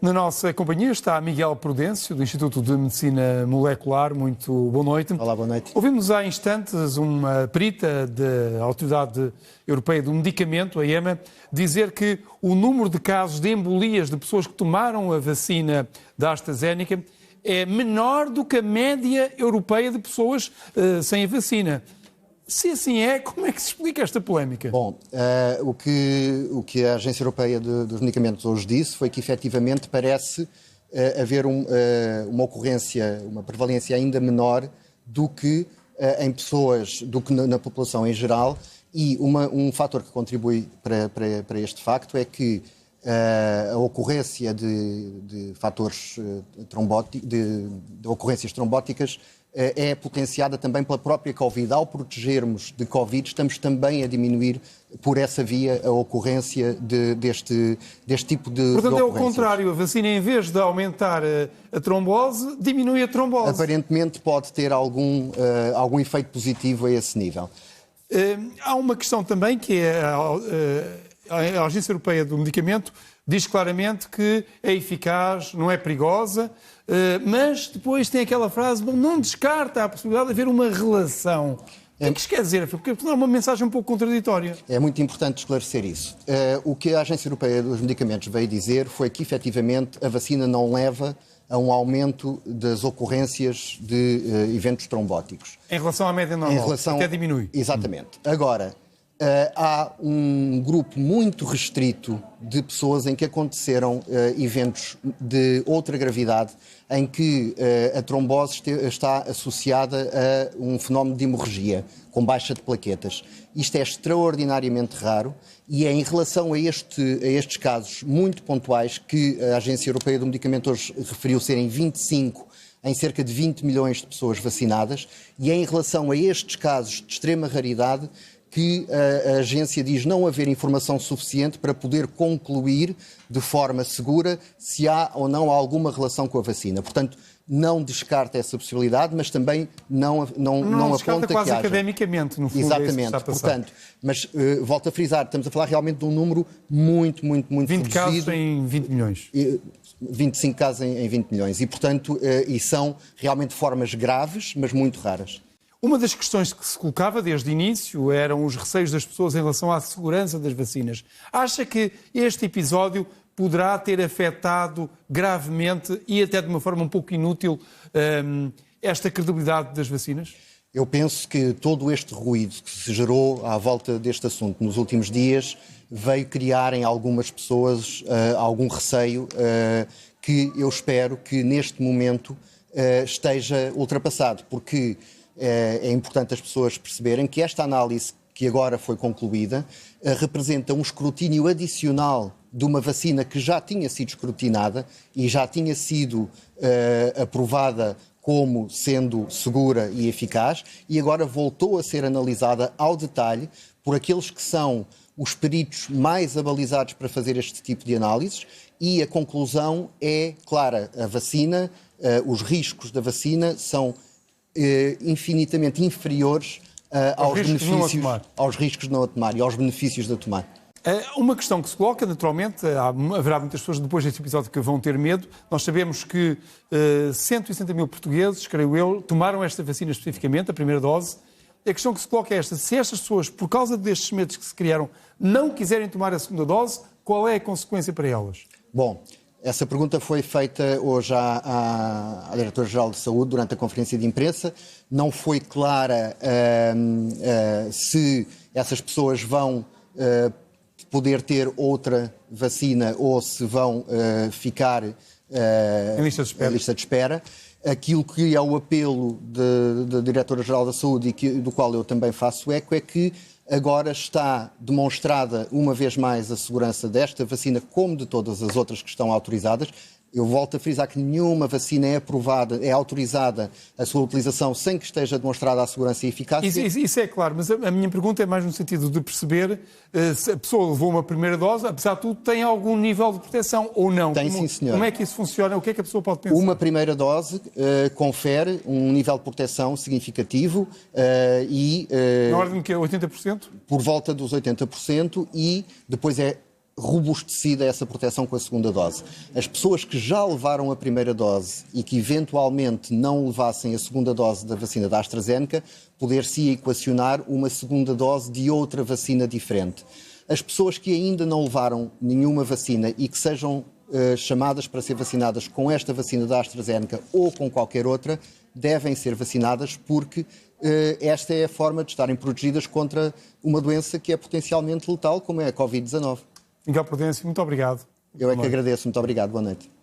Na nossa companhia está Miguel Prudêncio, do Instituto de Medicina Molecular. Muito boa noite. Olá, boa noite. Ouvimos há instantes uma perita da Autoridade Europeia do Medicamento, a EMA, dizer que o número de casos de embolias de pessoas que tomaram a vacina da AstraZeneca é menor do que a média europeia de pessoas sem a vacina. Se assim é, como é que se explica esta polémica? Bom, o que a Agência Europeia dos Medicamentos hoje disse foi que efetivamente parece haver uma ocorrência, uma prevalência ainda menor do que em pessoas, do que na população em geral, e um fator que contribui para este facto é que a ocorrência de fatores trombóticos, de ocorrências trombóticas, é potenciada também pela própria Covid. Ao protegermos de Covid, estamos também a diminuir por essa via a ocorrência deste tipo de Portanto, é o ocorrências. contrário. A vacina, em vez de aumentar a trombose, diminui a trombose. Aparentemente pode ter algum efeito positivo a esse nível. Há uma questão também que é a Agência Europeia do Medicamento diz claramente que é eficaz, não é perigosa, mas depois tem aquela frase, não descarta a possibilidade de haver uma relação. O que é que isto quer dizer? Porque é uma mensagem um pouco contraditória. É muito importante esclarecer isso. O que a Agência Europeia dos Medicamentos veio dizer foi que, efetivamente, a vacina não leva a um aumento das ocorrências de eventos trombóticos. Em relação à média normal, até diminui. Exatamente. Agora, há um grupo muito restrito de pessoas em que aconteceram eventos de outra gravidade, em que a trombose está associada a um fenómeno de hemorragia, com baixa de plaquetas. Isto é extraordinariamente raro e é em relação a estes casos muito pontuais que a Agência Europeia do Medicamento hoje referiu serem 25 em cerca de 20 milhões de pessoas vacinadas, e é em relação a estes casos de extrema raridade que a agência diz não haver informação suficiente para poder concluir de forma segura se há ou não alguma relação com a vacina. Portanto, não descarta essa possibilidade, mas também não aponta quase que haja. Academicamente, no fundo. Exatamente, é isso que está a passar. portanto, mas volto a frisar, estamos a falar realmente de um número muito 20 reduzido. casos em 20 milhões. 25 casos em 20 milhões e, portanto, e são realmente formas graves, mas muito raras. Uma das questões que se colocava desde o início eram os receios das pessoas em relação à segurança das vacinas. Acha que este episódio poderá ter afetado gravemente e até de uma forma um pouco inútil esta credibilidade das vacinas? Eu penso que todo este ruído que se gerou à volta deste assunto nos últimos dias veio criar em algumas pessoas algum receio que eu espero que neste momento esteja ultrapassado, porque é importante as pessoas perceberem que esta análise que agora foi concluída representa um escrutínio adicional de uma vacina que já tinha sido escrutinada e já tinha sido aprovada como sendo segura e eficaz, e agora voltou a ser analisada ao detalhe por aqueles que são os peritos mais abalizados para fazer este tipo de análises, e a conclusão é clara: a vacina, os riscos da vacina são infinitamente inferiores aos riscos de não a tomar e aos benefícios de a tomar. Uma questão que se coloca, naturalmente, haverá muitas pessoas depois deste episódio que vão ter medo. Nós sabemos que 160 mil portugueses, creio eu, tomaram esta vacina especificamente, a primeira dose. A questão que se coloca é esta: se estas pessoas, por causa destes medos que se criaram, não quiserem tomar a segunda dose, qual é a consequência para elas? Bom, essa pergunta foi feita hoje à Diretora-Geral de Saúde durante a conferência de imprensa. Não foi clara se essas pessoas vão poder ter outra vacina ou se vão ficar em lista de espera. Aquilo que é o apelo da Diretora-Geral da Saúde e do qual eu também faço eco é que agora está demonstrada uma vez mais a segurança desta vacina, como de todas as outras que estão autorizadas. Eu volto a frisar que nenhuma vacina é aprovada, é autorizada a sua utilização sem que esteja demonstrada a segurança e a eficácia. Isso é claro, mas a minha pergunta é mais no sentido de perceber se a pessoa levou uma primeira dose, apesar de tudo, tem algum nível de proteção ou não. Tem, sim, senhor. Como é que isso funciona? O que é que a pessoa pode pensar? Uma primeira dose confere um nível de proteção significativo na ordem de que 80%? Por volta dos 80%, e depois é robustecida essa proteção com a segunda dose. As pessoas que já levaram a primeira dose e que eventualmente não levassem a segunda dose da vacina da AstraZeneca, poder-se equacionar uma segunda dose de outra vacina diferente. As pessoas que ainda não levaram nenhuma vacina e que sejam chamadas para ser vacinadas com esta vacina da AstraZeneca ou com qualquer outra, devem ser vacinadas porque esta é a forma de estarem protegidas contra uma doença que é potencialmente letal, como é a Covid-19. Miguel Prudêncio, muito obrigado. Eu é que agradeço. Muito obrigado. Boa noite.